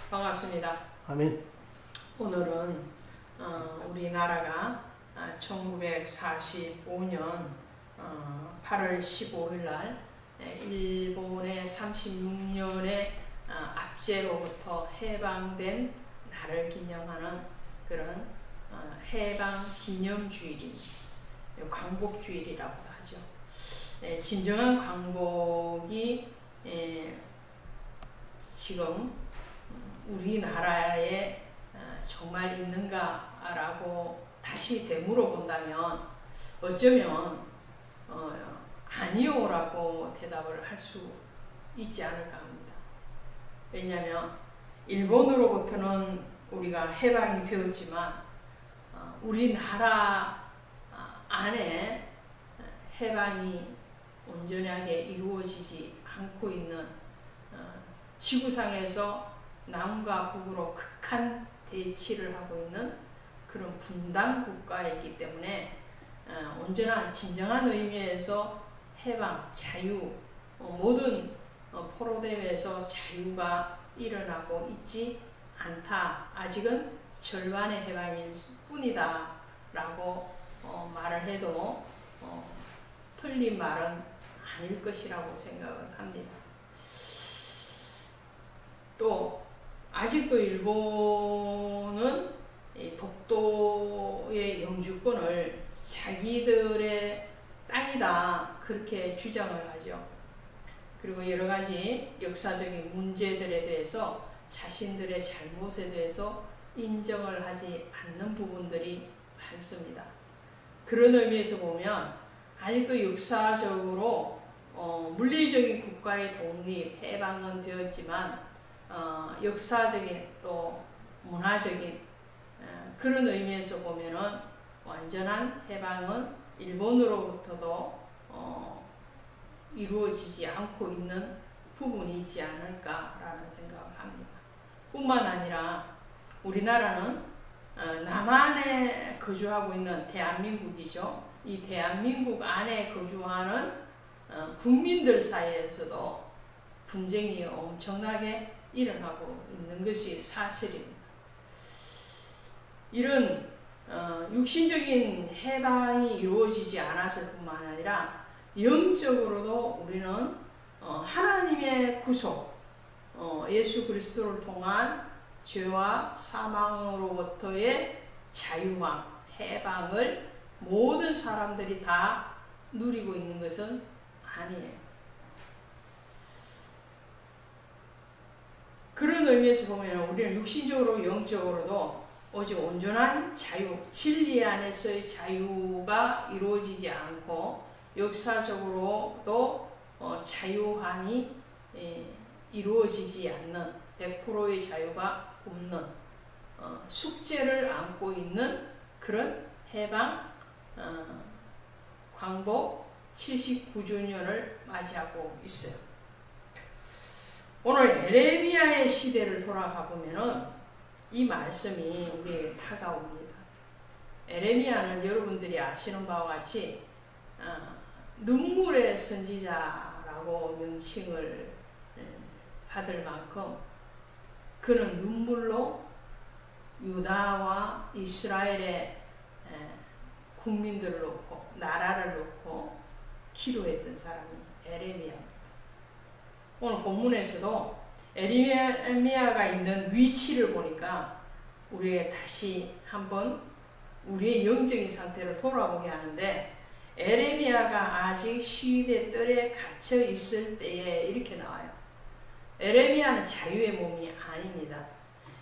반갑습니다. 아멘. 오늘은 우리나라가 1945년 8월 15일 날 일본의 36년의 압제로부터 해방된 날을 기념하는 그런 해방기념주일입니다. 광복주일이라고도 하죠. 진정한 광복이 지금 우리나라에 정말 있는가라고 다시 되물어본다면 어쩌면 아니요라고 대답을 할 수 있지 않을까 합니다. 왜냐하면 일본으로부터는 우리가 해방이 되었지만 우리나라 안에 해방이 온전하게 이루어지지 않고 있는 지구상에서 남과 북으로 극한 대치를 하고 있는 그런 분단 국가이기 때문에 온전한 진정한 의미에서 해방, 자유, 모든 포로대회에서 자유가 일어나고 있지 않다. 아직은 절반의 해방일 뿐이다 라고 말을 해도 틀린 말은 아닐 것이라고 생각을 합니다. 또 아직도 일본은 독도의 영주권을 자기들의 땅이다 그렇게 주장을 하죠. 그리고 여러 가지 역사적인 문제들에 대해서 자신들의 잘못에 대해서 인정을 하지 않는 부분들이 많습니다. 그런 의미에서 보면 아직도 역사적으로 물리적인 국가의 독립, 해방은 되었지만 역사적인 또 문화적인 그런 의미에서 보면은 완전한 해방은 일본으로부터도 이루어지지 않고 있는 부분이 있지 않을까라는 생각을 합니다. 뿐만 아니라 우리나라는 남한에 거주하고 있는 대한민국이죠. 이 대한민국 안에 거주하는 국민들 사이에서도 분쟁이 엄청나게 일어나고 있는 것이 사실입니다. 이런 육신적인 해방이 이루어지지 않았을 뿐만 아니라 영적으로도 우리는 하나님의 구속, 예수 그리스도를 통한 죄와 사망으로부터의 자유와 해방을 모든 사람들이 다 누리고 있는 것은 아니에요. 그런 의미에서 보면 우리는 육신적으로 영적으로도 오직 온전한 자유, 진리 안에서의 자유가 이루어지지 않고 역사적으로도 자유함이 이루어지지 않는 100%의 자유가 없는 숙제를 안고 있는 그런 해방 광복 79주년을 맞이하고 있어요. 오늘 에레미야의 시대를 돌아가 보면은 이 말씀이 우리에게 다가옵니다. 에레미야는 여러분들이 아시는 바와 같이 눈물의 선지자라고 명칭을 받을 만큼 그는 눈물로 유다와 이스라엘의 국민들을 놓고 나라를 놓고 기도했던 사람이 에레미야입니다. 오늘 본문에서도 에레미야가 있는 위치를 보니까 우리에게 다시 한번 우리의 영적인 상태를 돌아보게 하는데 에레미야가 아직 시위대 뜰에 갇혀 있을 때에 이렇게 나와요. 에레미야는 자유의 몸이 아닙니다.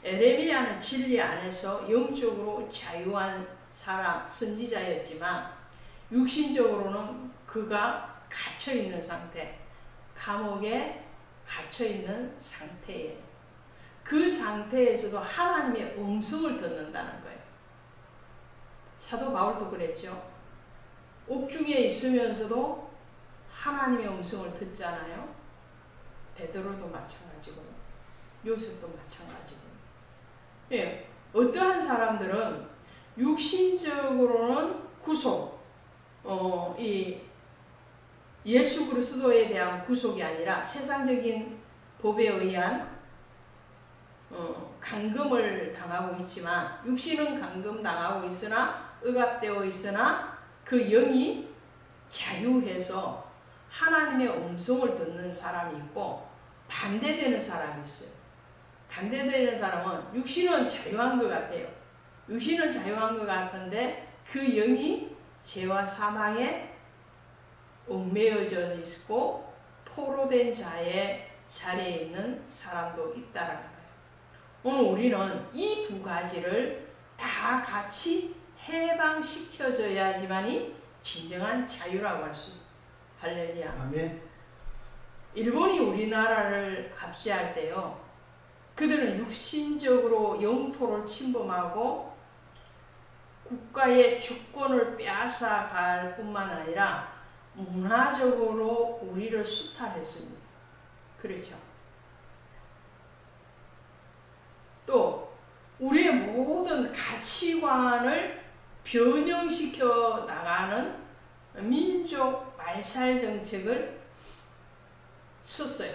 에레미야는 진리 안에서 영적으로 자유한 사람, 선지자였지만 육신적으로는 그가 갇혀 있는 상태, 감옥에 갇혀 있는 상태예요. 그 상태에서도 하나님의 음성을 듣는다는 거예요. 사도 바울도 그랬죠. 옥중에 있으면서도 하나님의 음성을 듣잖아요. 베드로도 마찬가지고요. 요셉도 마찬가지고요. 예, 어떠한 사람들은 육신적으로는 구속, 이 예수 그리스도에 대한 구속이 아니라 세상적인 법에 의한 감금을 당하고 있지만, 육신은 감금당하고 있으나, 억압되어 있으나 그 영이 자유해서 하나님의 음성을 듣는 사람이 있고 반대되는 사람이 있어요. 반대되는 사람은 육신은 자유한 것 같아요. 육신은 자유한 것 같은데 그 영이 죄와 사망에 얽매여져 있고 포로된 자의 자리에 있는 사람도 있다라는 거예요. 오늘 우리는 이 두 가지를 다 같이 해방시켜줘야지만이 진정한 자유라고 할 수 있어요. 할렐루야. 아멘. 일본이 우리나라를 압제할 때요, 그들은 육신적으로 영토를 침범하고 국가의 주권을 빼앗아갈 뿐만 아니라 문화적으로 우리를 수탈했습니다. 그렇죠. 또 우리의 모든 가치관을 변형시켜 나가는 민족 말살 정책을 썼어요.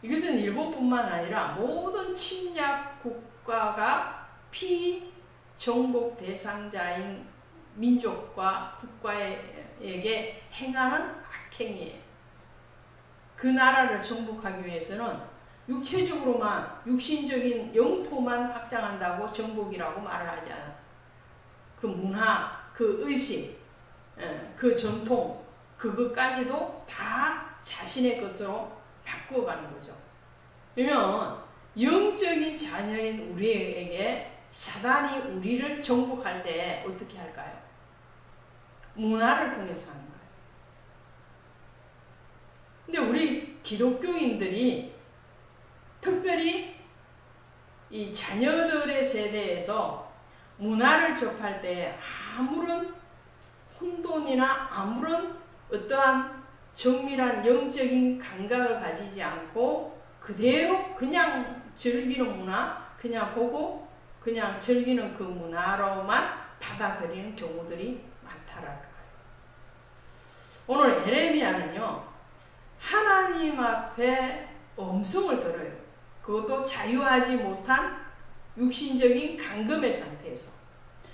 이것은 일본뿐만 아니라 모든 침략 국가가 피정복 대상자인 민족과 국가에게 행하는 악행이에요. 그 나라를 정복하기 위해서는 육체적으로만, 육신적인 영토만 확장한다고 정복이라고 말을 하지 않아요. 그 문화, 그 의식, 그 전통, 그것까지도 다 자신의 것으로 바꾸어가는 거죠. 그러면 영적인 자녀인 우리에게 사단이 우리를 정복할 때 어떻게 할까요? 문화를 통해서 하는 거예요. 근데 우리 기독교인들이 특별히 이 자녀들의 세대에서 문화를 접할 때 아무런 혼돈이나 아무런 어떠한 정밀한 영적인 감각을 가지지 않고 그대로 그냥 즐기는 문화, 그냥 보고 그냥 즐기는 그 문화로만 받아들이는 경우들이 많다라는 거예요. 오늘 에레미야는요, 하나님 앞에 음성을 들어요. 그것도 자유하지 못한 육신적인 감금의 상태에서.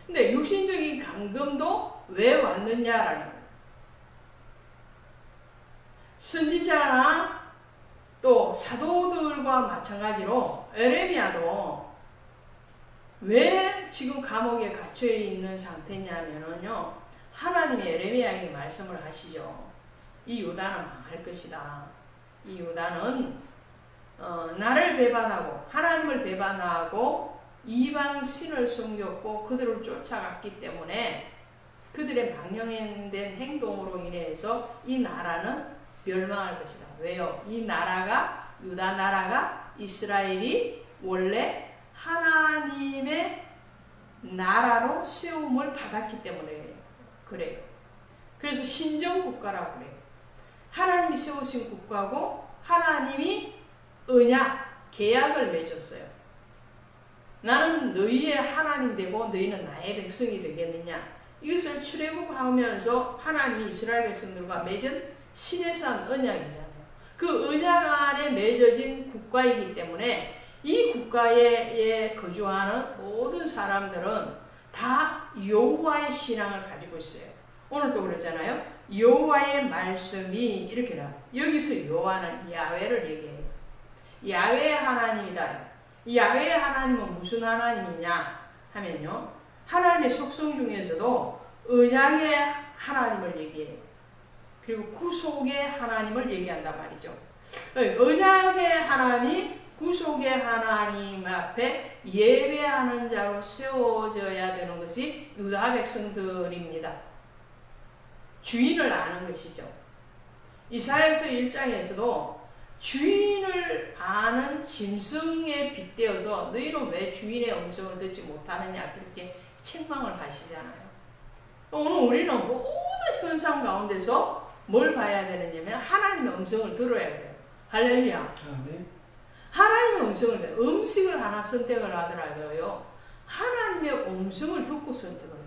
근데 육신적인 감금도 왜 왔느냐라는 거예요. 선지자나 또 사도들과 마찬가지로 에레미야도 왜 지금 감옥에 갇혀 있는 상태냐면요, 하나님이 에레미야에게 말씀을 하시죠. 이 유다는 망할 것이다. 이 유다는 나를 배반하고 하나님을 배반하고 이방 신을 섬겼고 그들을 쫓아갔기 때문에 그들의 망령된 행동으로 인해서 이 나라는 멸망할 것이다. 왜요? 이 나라가, 유다 나라가, 이스라엘이 원래 하나님의 나라로 세움을 받았기 때문에 그래요. 그래서 신정국가라고 그래요. 하나님이 세우신 국가고 하나님이 언약, 계약을 맺었어요. 나는 너희의 하나님 되고 너희는 나의 백성이 되겠느냐. 이것을 출애굽하면서 하나님이 이스라엘 백성들과 맺은 신에서 언약이잖아요. 그 언약 안에 맺어진 국가이기 때문에 이 국가에 거주하는 모든 사람들은 다 여호와의 신앙을 가지고 있어요. 오늘도 그랬잖아요. 여호와의 말씀이 이렇게 나와요. 여기서 여호와는 야훼를 얘기해요. 야훼의 하나님이다. 이 야훼의 하나님은 무슨 하나님이냐 하면요, 하나님의 속성 중에서도 언약의 하나님을 얘기해요. 그리고 구속의 하나님을 얘기한단 말이죠. 언약의 하나님, 구속의 하나님 앞에 예배하는 자로 세워져야 되는 것이 유다 백성들입니다. 주인을 아는 것이죠. 이사야서 1장에서도 주인을 아는 짐승에 빗대어서 너희는 왜 주인의 음성을 듣지 못하느냐 그렇게 책망을 하시잖아요. 오늘 우리는 모든 현상 가운데서 뭘 봐야 되느냐면 하나님의 음성을 들어야 돼요. 할렐루야. 아멘. 하나님의 음성을, 음식을 하나 선택을 하더라도요, 하나님의 음성을 듣고 선택을 해요.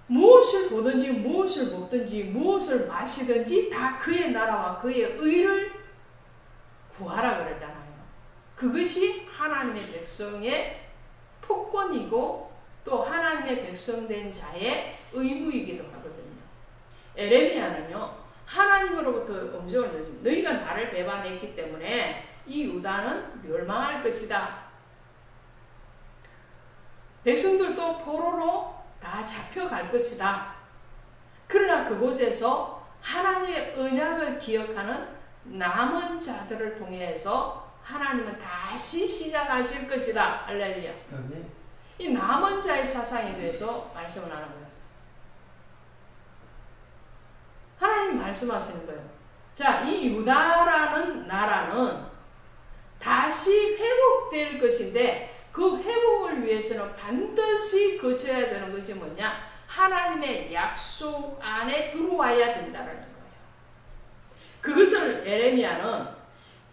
무엇을 보든지 무엇을 먹든지 무엇을 마시든지 다 그의 나라와 그의 의를 구하라 그러잖아요. 그것이 하나님의 백성의 특권이고 또 하나님의 백성된 자의 의무이기도 하거든요. 에레미야는요, 하나님으로부터 음성을 듣습니다. 너희가 나를 배반했기 때문에 이 유다는 멸망할 것이다. 백성들도 포로로 다 잡혀갈 것이다. 그러나 그곳에서 하나님의 언약을 기억하는 남은 자들을 통해서 하나님은 다시 시작하실 것이다. 할렐루야. 이 남은 자의 사상에 대해서 말씀을 하는 거예요. 하나님 말씀하시는 거예요. 자, 이 유다라는 나라는 다시 회복될 것인데 그 회복을 위해서는 반드시 거쳐야 되는 것이 뭐냐? 하나님의 약속 안에 들어와야 된다는 거예요. 그것을 에레미야는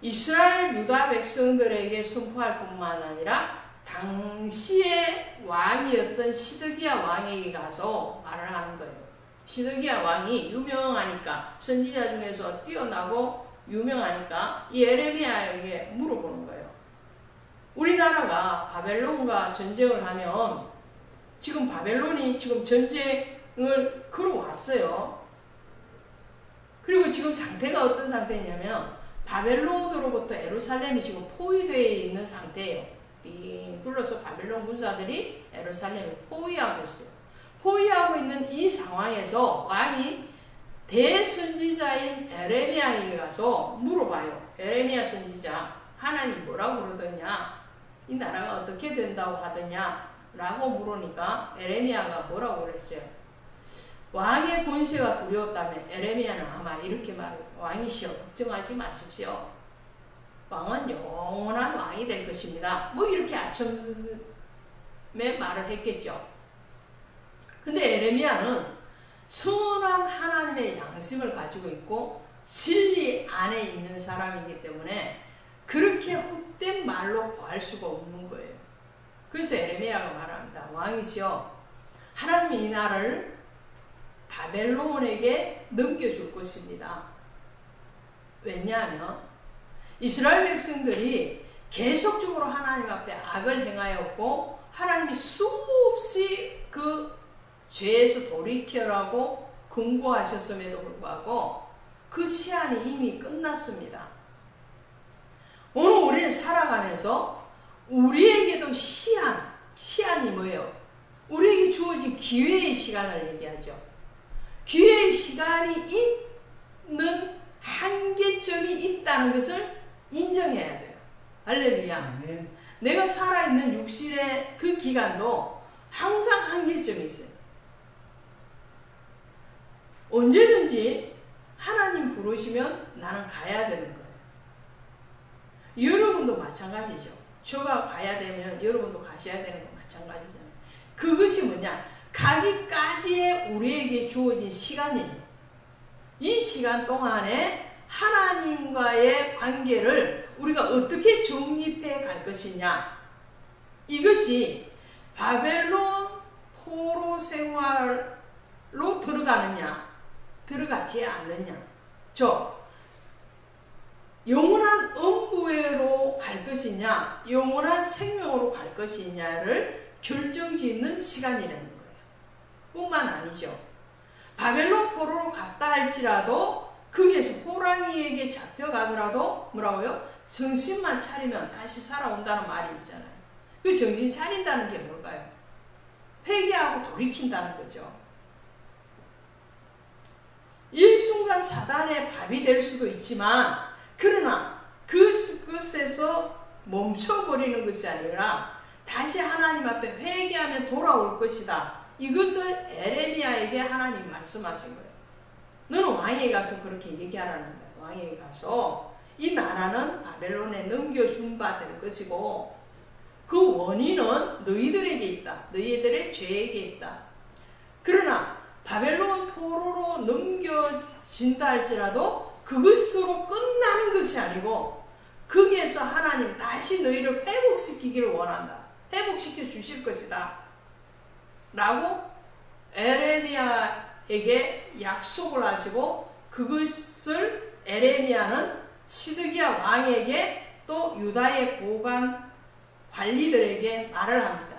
이스라엘 유다 백성들에게 선포할 뿐만 아니라 당시의 왕이었던 시드기야 왕에게 가서 말을 하는 거예요. 시드기야 왕이 유명하니까, 선지자 중에서 뛰어나고 유명하니까 이 에레미야에게 물어보는 거예요. 우리나라가 바벨론과 전쟁을 하면 지금 바벨론이 지금 전쟁을 걸어왔어요. 그리고 지금 상태가 어떤 상태냐면 바벨론으로부터 예루살렘이 지금 포위되어 있는 상태예요. 빙 둘러서 바벨론 군사들이 예루살렘을 포위하고 있어요. 포위하고 있는 이 상황에서 왕이 대선지자인 에레미야에게 가서 물어봐요. 에레미야 선지자, 하나님 뭐라고 그러더냐? 이 나라가 어떻게 된다고 하더냐? 라고 물으니까 에레미야가 뭐라고 그랬어요? 왕의 권세가 두려웠다면 에레미야는 아마 이렇게 말해요. 왕이시여, 걱정하지 마십시오. 왕은 영원한 왕이 될 것입니다. 뭐 이렇게 아첨의 말을 했겠죠. 근데 에레미야는 선한 하나님의 양심을 가지고 있고 진리 안에 있는 사람이기 때문에 그렇게 헛된 말로 구할 수가 없는 거예요. 그래서 에레미야가 말합니다. 왕이시여, 하나님이 이 나라를 바벨론에게 넘겨줄 것입니다. 왜냐하면 이스라엘 백성들이 계속적으로 하나님 앞에 악을 행하였고 하나님이 수없이 그 죄에서 돌이켜라고 권고하셨음에도 불구하고 그 시한이 이미 끝났습니다. 오늘 우리는 살아가면서 우리에게도 시한이 뭐예요? 우리에게 주어진 기회의 시간을 얘기하죠. 기회의 시간이 있는 한계점이 있다는 것을 인정해야 돼요. 할렐루야. 내가 살아있는 육신의 그 기간도 항상 한계점이 있어요. 언제든지 하나님 부르시면 나는 가야 되는 거예요. 여러분도 마찬가지죠. 저가 가야 되면 여러분도 가셔야 되는 건 마찬가지잖아요. 그것이 뭐냐? 가기까지의 우리에게 주어진 시간이에요. 이 시간 동안에 하나님과의 관계를 우리가 어떻게 정립해 갈 것이냐? 이것이 바벨론 포로 생활로 들어가느냐, 들어가지 않느냐. 영원한 음부로 갈 것이냐, 영원한 생명으로 갈 것이냐를 결정짓는 시간이라는 거예요. 뿐만 아니죠. 바벨론 포로로 갔다 할지라도 거기에서 호랑이에게 잡혀가더라도 뭐라고요? 정신만 차리면 다시 살아온다는 말이 있잖아요. 그 정신 차린다는 게 뭘까요? 회개하고 돌이킨다는 거죠. 일순간 사단의 밥이 될 수도 있지만 그러나 그것에서 멈춰버리는 것이 아니라 다시 하나님 앞에 회개하면 돌아올 것이다. 이것을 에레미야에게 하나님 말씀하신 거예요. 너는 왕에게 가서 그렇게 얘기하라는 거예요. 왕에게 가서 이 나라는 바벨론에 넘겨준 바 될 것이고 그 원인은 너희들에게 있다. 너희들의 죄에게 있다. 그러나 바벨론 포로로 넘겨진다 할지라도 그것으로 끝나는 것이 아니고 거기에서 하나님 다시 너희를 회복시키기를 원한다. 회복시켜 주실 것이다. 라고 에레미야에게 약속을 하시고 그것을 에레미야는 시드기야 왕에게 또 유다의 고관 관리들에게 말을 합니다.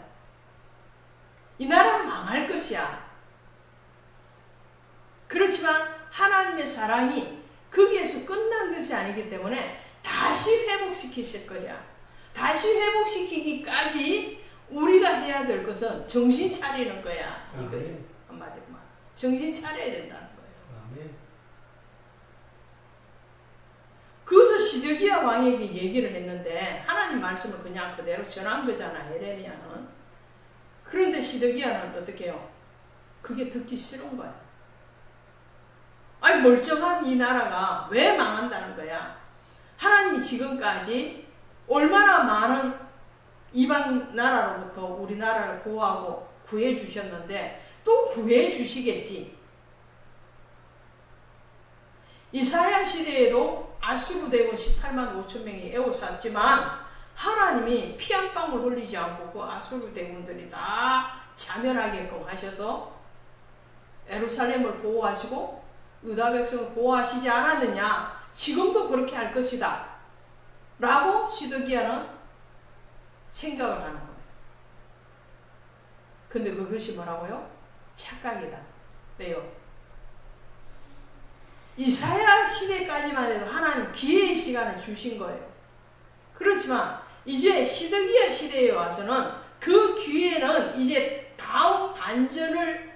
이 나라는 망할 것이야. 그렇지만 하나님의 사랑이 거기에서 끝난 것이 아니기 때문에 다시 회복시키실 거야. 다시 회복시키기까지 우리가 해야 될 것은 정신 차리는 거야. 이거예요. 한마디로 말. 정신 차려야 된다는 거예요. 아멘. 그것을 시드기야 왕에게 얘기를 했는데 하나님 말씀을 그냥 그대로 전한 거잖아. 예레미야는. 그런데 시드기야는 어떻게 해요? 그게 듣기 싫은 거야. 아니 멀쩡한 이 나라가 왜 망한다는 거야? 하나님이 지금까지 얼마나 많은 이방 나라로부터 우리나라를 구하고 구해 주셨는데 또 구해 주시겠지. 이사야 시대에도 아수르 대군 18만 5천 명이 에워쌌지만 하나님이 피 한 방울 흘리지 않고 그 아수르 대군들이 다 자멸하게끔 하셔서 예루살렘을 보호하시고 유다 백성을 보호하시지 않았느냐. 지금도 그렇게 할 것이다 라고 시드기야는 생각을 하는 거예요. 근데 그것이 뭐라고요? 착각이다. 왜요? 이사야 시대까지만 해도 하나님 기회의 시간을 주신 거예요. 그렇지만 이제 시드기야 시대에 와서는 그 기회는 이제 다음 반전을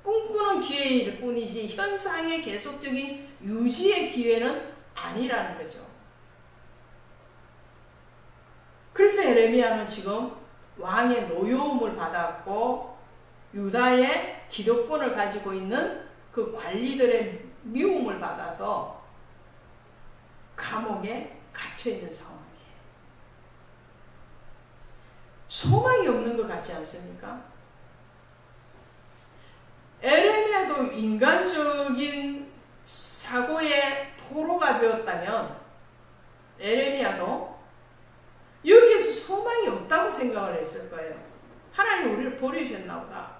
꿈꾸는 기회일 뿐이지 현상의 계속적인 유지의 기회는 아니라는 거죠. 그래서 예레미야는 지금 왕의 노여움을 받았고 유다의 기득권을 가지고 있는 그 관리들의 미움을 받아서 감옥에 갇혀있는 상황이에요. 소망이 없는 것 같지 않습니까? 예레미야도 인간적인 사고의 포로가 되었다면 예레미야도 여기에서 소망이 없다고 생각을 했을 거예요. 하나님 우리를 버리셨나 보다.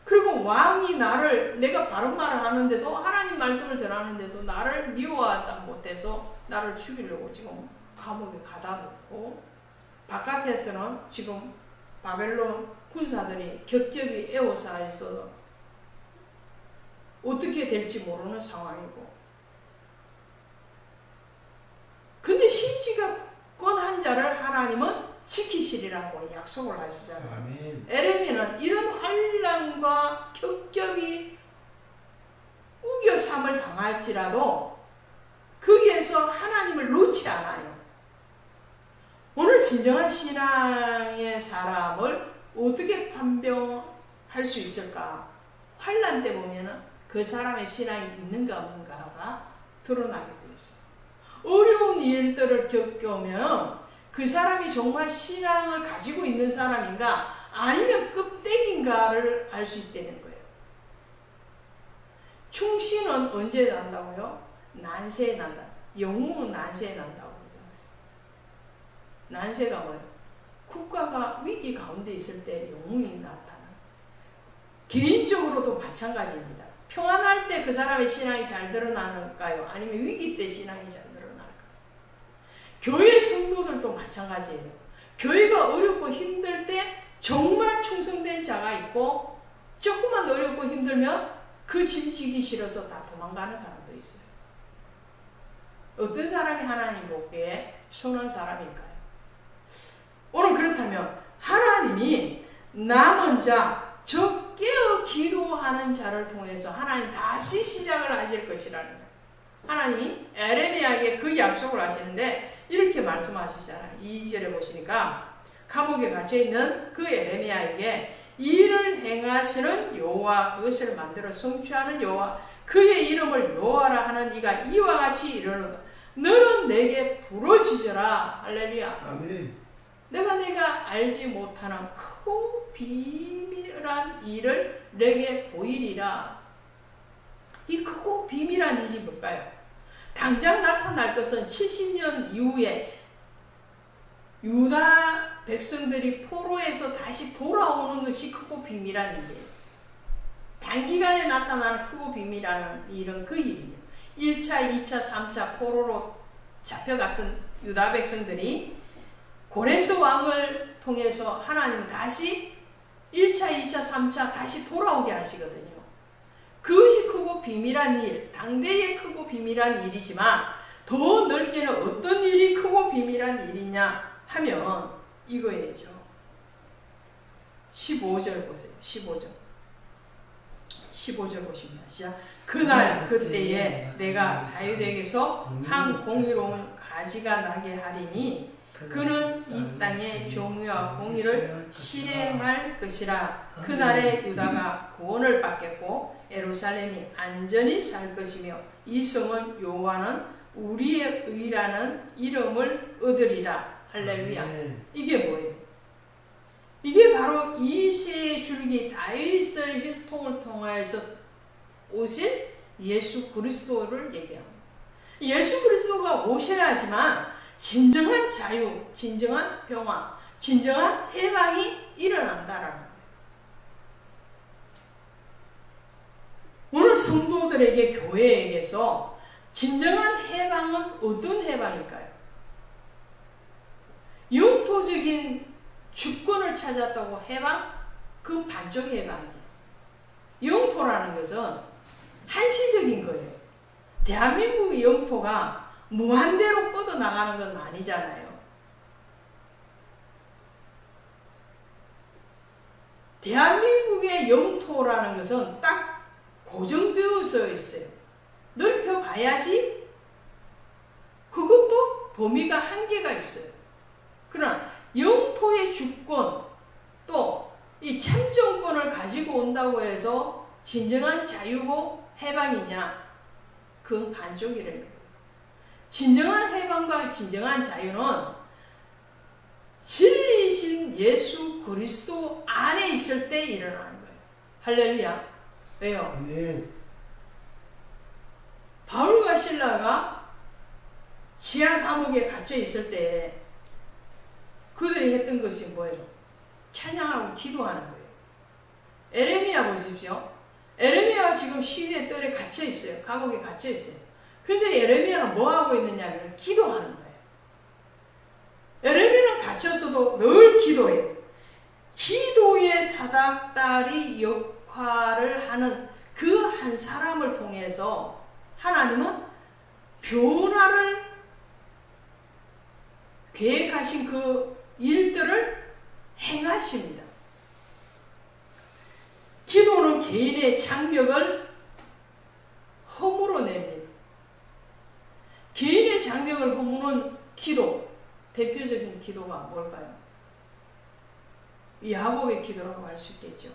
그리고 왕이 나를, 내가 바른 말을 하는데도 하나님 말씀을 전하는데도 나를 미워하다 못해서 나를 죽이려고 지금 감옥에 가다 놓고 바깥에서는 지금 바벨론 군사들이 겹겹이 에워싸 있어 어떻게 될지 모르는 상황이고, 근데 심지가 권 한 자를 하나님은 지키시리라고 약속을 하시잖아요. 아멘. 예레미야는 이런 환난과 겹겹이 우겨삼을 당할지라도 거기에서 하나님을 놓지 않아요. 오늘 진정한 신앙의 사람을 어떻게 판별할 수 있을까? 환난 때 보면은 그 사람의 신앙이 있는가 없는가가 드러나게 되어 있어요. 어려운 일들을 겪으면 그 사람이 정말 신앙을 가지고 있는 사람인가 아니면 껍데기인가를 알 수 있다는 거예요. 충신은 언제 난다고요? 난세에 난다. 영웅은 난세에 난다고 그러잖아요. 난세가 뭐예요? 국가가 위기 가운데 있을 때 영웅이 나타나. 개인적으로도 마찬가지입니다. 평안할 때 그 사람의 신앙이 잘 드러나는가요? 아니면 위기 때 신앙이 잘 드러나는가요? 교회 성도들도 마찬가지예요. 교회가 어렵고 힘들 때 정말 충성된 자가 있고 조금만 어렵고 힘들면 그 짐 지기 싫어서 다 도망가는 사람도 있어요. 어떤 사람이 하나님 보기에 선한 사람일까요? 오늘 그렇다면 하나님이 남은 자, 저 깨어 기도하는 자를 통해서 하나님 다시 시작을 하실 것이라는 거예요. 하나님이 예레미야에게 그 약속을 하시는데 이렇게 말씀하시잖아요. 2절에 보시니까 감옥에 갇혀있는 그 예레미야에게 이를 행하시는 여호와, 그것을 만들어 성취하는 여호와, 그의 이름을 여호와라 하는 이가 이와 같이 이르노다. 너는 내게 부르짖으라. 할렐루야. 아멘. 내가 알지 못하는 크고 비밀한 일을 내게 보이리라. 이 크고 비밀한 일이 뭘까요? 당장 나타날 것은 70년 이후에 유다 백성들이 포로에서 다시 돌아오는 것이 크고 비밀한 일이에요. 단기간에 나타나는 크고 비밀한 일은 그 일이에요. 1차, 2차, 3차 포로로 잡혀갔던 유다 백성들이 고레스 왕을 통해서 하나님은 다시 1차, 2차, 3차 다시 돌아오게 하시거든요. 그것이 크고 비밀한 일, 당대의 크고 비밀한 일이지만 더 넓게는 어떤 일이 크고 비밀한 일이냐 하면 이거예요. 15절 보세요. 15절 보십니다. 시작. 그날 그때에 내가 다윗에게서 한 공의로운 가지가 나게 하리니 그는 이 땅의 정의와 공의를 실행할 것이라. 그날에 유다가 구원을 받겠고 예루살렘이 안전히 살 것이며 이 성은 여호와는 우리의 의라는 이름을 얻으리라. 할렐루야. 이게 뭐예요? 이게 바로 이새의 줄기 다윗의 혈통을 통하여서 오실 예수 그리스도를 얘기합니다. 예수 그리스도가 오셔야지만 진정한 자유, 진정한 평화, 진정한 해방이 일어난다라는 거예요. 오늘 성도들에게 교회에게서 진정한 해방은 어떤 해방일까요? 영토적인 주권을 찾았다고 해방? 그건 반쪽 해방이에요. 영토라는 것은 한시적인 거예요. 대한민국의 영토가 무한대로 뻗어나가는 건 아니잖아요. 대한민국의 영토라는 것은 딱 고정되어져 있어요. 넓혀봐야지 그것도 범위가 한계가 있어요. 그러나 영토의 주권 또 이 참정권을 가지고 온다고 해서 진정한 자유고 해방이냐? 그건 반쪽이랍니다. 진정한 해방과 진정한 자유는 진리이신 예수 그리스도 안에 있을 때 일어나는 거예요. 할렐루야. 왜요? 아멘. 바울과 실라가 지하 감옥에 갇혀 있을 때 그들이 했던 것이 뭐예요? 찬양하고 기도하는 거예요. 에레미야 보십시오. 에레미야가 지금 시위의 뜰에 갇혀 있어요. 감옥에 갇혀 있어요. 그런데 에레미야는 뭐 하고 있느냐면 기도하는 거예요. 에레미야는 갇혔어도 늘 기도해요. 기도의 사닥다리 역할을 하는 그 한 사람을 통해서 하나님은 변화를 계획하신 그 일들을 행하십니다. 기도는 개인의 장벽을 허물어냅니다. 개인의 장벽을 허무는 기도, 대표적인 기도가 뭘까요? 야곱의 기도라고 할 수 있겠죠.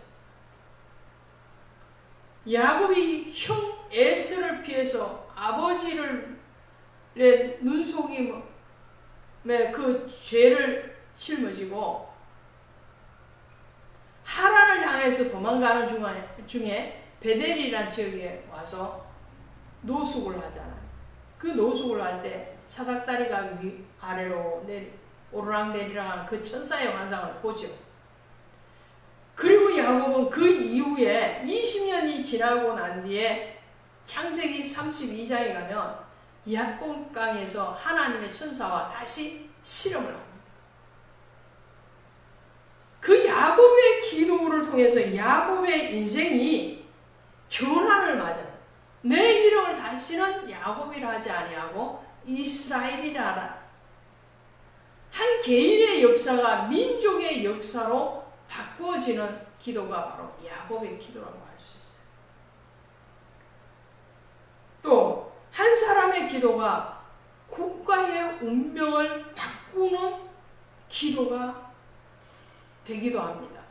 야곱이 형 에서를 피해서 아버지를 눈속임에 그 죄를 짊어지고 하란을 향해서 도망가는 중에 베델이라는 지역에 와서 노숙을 하잖아요. 그 노숙을 할 때 사닥다리가 아래로 오르락내리락 하는 그 천사의 환상을 보죠. 그리고 야곱은 그 이후에 20년이 지나고 난 뒤에 창세기 32장에 가면 야복강에서 하나님의 천사와 다시 실험을 합니다. 그 야곱의 기도를 통해서 야곱의 인생이 변화를 맞아요. 내 이름을 다시는 야곱이라 하지 아니하고 이스라엘이라 하라. 한 개인의 역사가 민족의 역사로 바꾸어지는 기도가 바로 야곱의 기도라고 할 수 있어요. 또 한 사람의 기도가 국가의 운명을 바꾸는 기도가 되기도 합니다.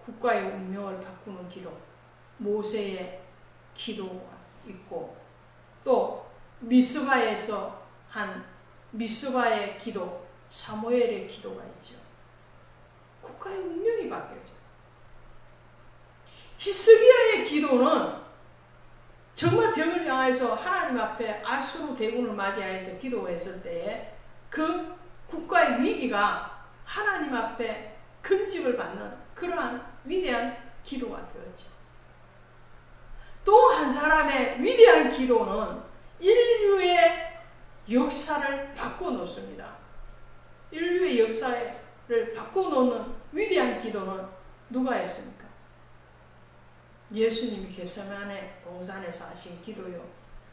국가의 운명을 바꾸는 기도, 모세의 기도가 있고 또 미스바에서 한 미스바의 기도, 사무엘의 기도가 있죠. 국가의 운명이 바뀌어져. 히스기야의 기도는 정말 벽을 향해서 하나님 앞에 아수르 대군을 맞이해서 기도했을 때에 그 국가의 위기가 하나님 앞에 금집을 받는 그러한 위대한 기도가 되었죠. 또 또 한 사람의 위대한 기도는 인류의 역사를 바꿔놓습니다. 인류의 역사를 바꿔놓는 위대한 기도는 누가 했습니까? 예수님이 겟세마네 동산에서 하신 기도요.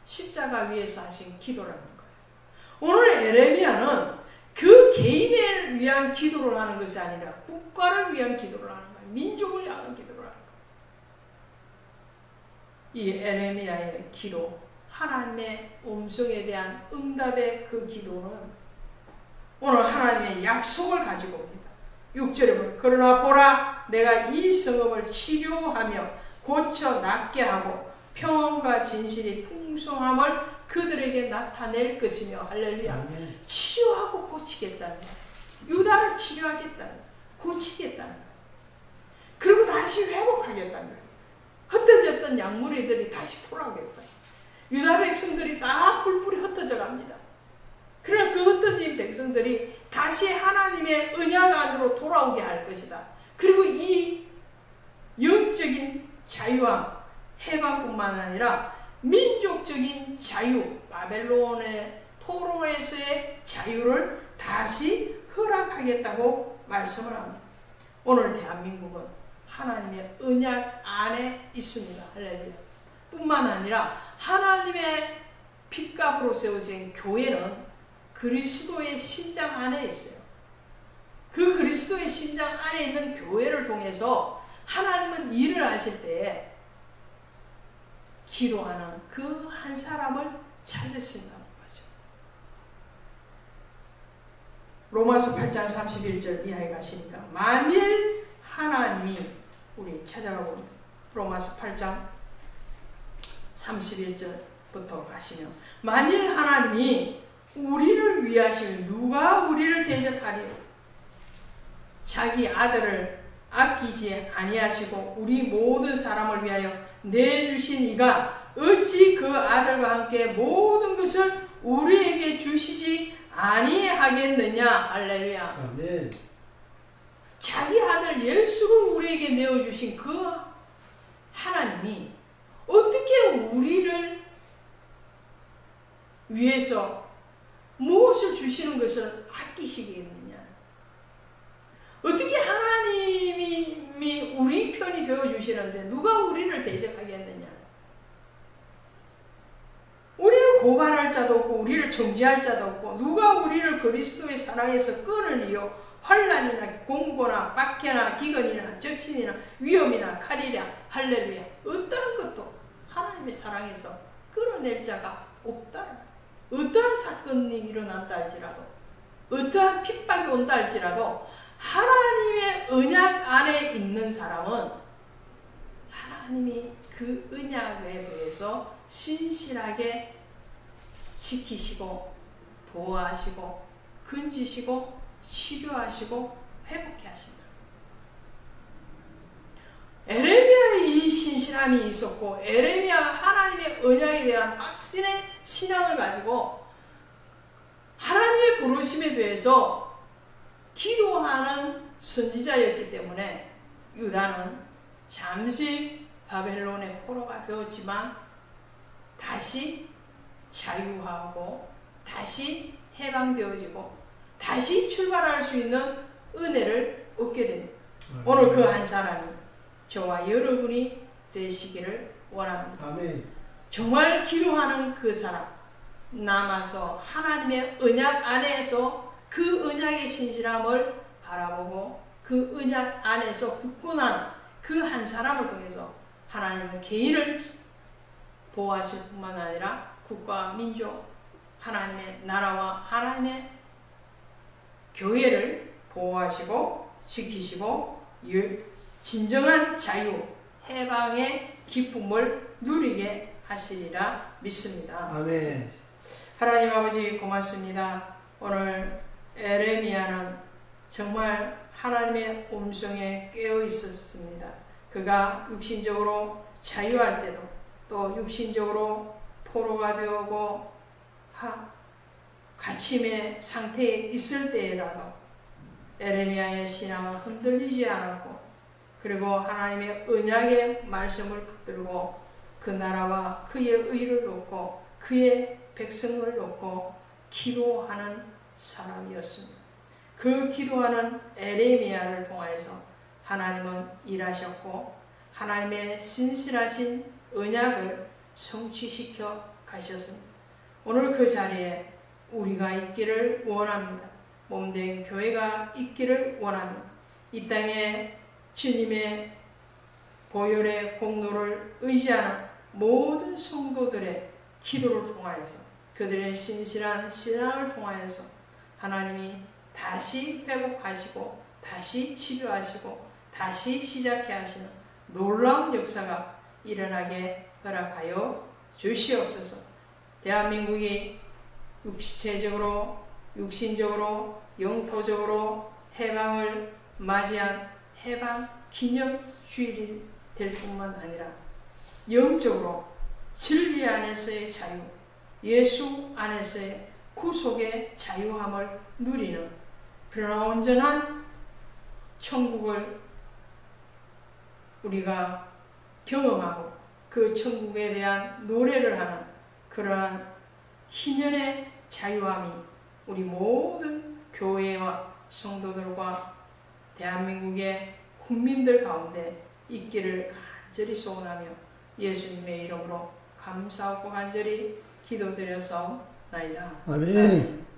십자가 위에서 하신 기도라는 거예요. 오늘 에레미야는 그 개인을 위한 기도를 하는 것이 아니라 국가를 위한 기도를 하는 거예요. 민족을 위한 기도를 하는 거예요. 이 에레미야의 기도, 하나님의 음성에 대한 응답의 그 기도는 오늘 하나님의 약속을 가지고 옵니다. 6절에 보면 그러나 보라 내가 이 성읍을 치료하며 고쳐 낫게 하고 평안과 진실이 풍성함을 그들에게 나타낼 것이며 할렐루야. 아멘. 치료하고 고치겠다는 거예요. 유다를 치료하겠다는 거예요. 고치겠다는 거예요. 그리고 다시 회복하겠다는 거예요. 흩어졌던 양무리들이 다시 돌아오겠다. 유다 백성들이 다 뿔뿔이 흩어져 갑니다. 그러나 그 흩어진 백성들이 다시 하나님의 언약 안으로 돌아오게 할 것이다. 그리고 이 영적인 자유와 해방뿐만 아니라 민족적인 자유, 바벨론의 토로에서의 자유를 다시 허락하겠다고 말씀을 합니다. 오늘 대한민국은 하나님의 언약 안에 있습니다. 할렐루야. 뿐만 아니라 하나님의 핏값으로 세워진 교회는 그리스도의 신장 안에 있어요. 그 그리스도의 신장 안에 있는 교회를 통해서 하나님은 일을 하실 때에 기도하는 그 한 사람을 찾으신다는 거죠. 로마서 8장 31절 이하에 가시니까 만일 하나님이 우리 찾아가 봅니다. 로마서 8장 31절부터 가시면 만일 하나님이 우리를 위하시면 누가 우리를 대적하리요? 자기 아들을 아끼지 아니하시고 우리 모든 사람을 위하여 내주신 이가 어찌 그 아들과 함께 모든 것을 우리에게 주시지 아니하겠느냐. 할렐루야. 아멘. 자기 아들 예수를 우리에게 내어주신 그 하나님이 어떻게 우리를 위해서 무엇을 주시는 것을 아끼시겠느냐. 어떻게 하나님이 우리 편이 되어주시는데 누가 우리를 대적하겠느냐. 우리를 고발할 자도 없고 우리를 정죄할 자도 없고 누가 우리를 그리스도의 사랑에서 끊으리요. 환난이나 공고나 박해나 기근이나 적신이나 위험이나 칼이랴. 할렐루야. 어떠한 것도 하나님의 사랑에서 끊어낼 자가 없다. 어떠한 사건이 일어난다 할지라도 어떠한 핍박이 온다 할지라도 하나님의 언약 안에 있는 사람은 하나님이 그 언약에 대해서 신실하게 지키시고 보호하시고 건지시고 치료하시고 회복해 하신다. 에레미야의 이 신실함이 있었고 에레미야가 하나님의 언약에 대한 확신의 신앙을 가지고 하나님의 부르심에 대해서 기도하는 선지자였기 때문에 유다는 잠시 바벨론의 포로가 되었지만 다시 자유하고 다시 해방되어지고 다시 출발할 수 있는 은혜를 얻게 됩니다. 오늘 그 한 사람이 저와 여러분이 되시기를 원합니다. 아멘. 정말 기도하는 그 사람 남아서 하나님의 언약 안에서 그 언약의 신실함을 바라보고 그 언약 안에서 굳건한 그 한 사람을 통해서 하나님은 개인을 보호하실 뿐만 아니라 국가, 민족, 하나님의 나라와 하나님의 교회를 보호하시고 지키시고 진정한 자유, 해방의 기쁨을 누리게 하시리라 믿습니다. 아멘. 하나님 아버지 고맙습니다. 오늘 에레미야는 정말 하나님의 음성에 깨어 있었습니다. 그가 육신적으로 자유할 때도 또 육신적으로 포로가 되고 갇힘의 상태에 있을 때라도 에레미야의 신앙은 흔들리지 않았고 그리고 하나님의 언약의 말씀을 붙들고 그 그 나라와 그의 의를 놓고 그의 백성을 놓고 기도하는 사람이었습니다. 그 기도하는 에레미야를 통하여서 하나님은 일하셨고 하나님의 신실하신 언약을 성취시켜 가셨습니다. 오늘 그 자리에 우리가 있기를 원합니다. 몸된 교회가 있기를 원합니다. 이 땅에 주님의 보혈의 공로를 의지하는 모든 성도들의 기도를 통하여서 그들의 신실한 신앙을 통하여서 하나님이 다시 회복하시고 다시 치료하시고 다시 시작해 하시는 놀라운 역사가 일어나게 허락하여 주시옵소서. 대한민국이 육체적으로 육신적으로 영토적으로 해방을 맞이한 해방 기념주일이 될 뿐만 아니라 영적으로 진리 안에서의 자유, 예수 안에서의 구속의 자유함을 누리는 그러나 온전한 천국을 우리가 경험하고 그 천국에 대한 노래를 하는 그러한 희년의 자유함이 우리 모든 교회와 성도들과 대한민국의 국민들 가운데 있기를 간절히 소원하며 예수님의 이름으로 감사하고 간절히 기도드려서 나이다. 아멘.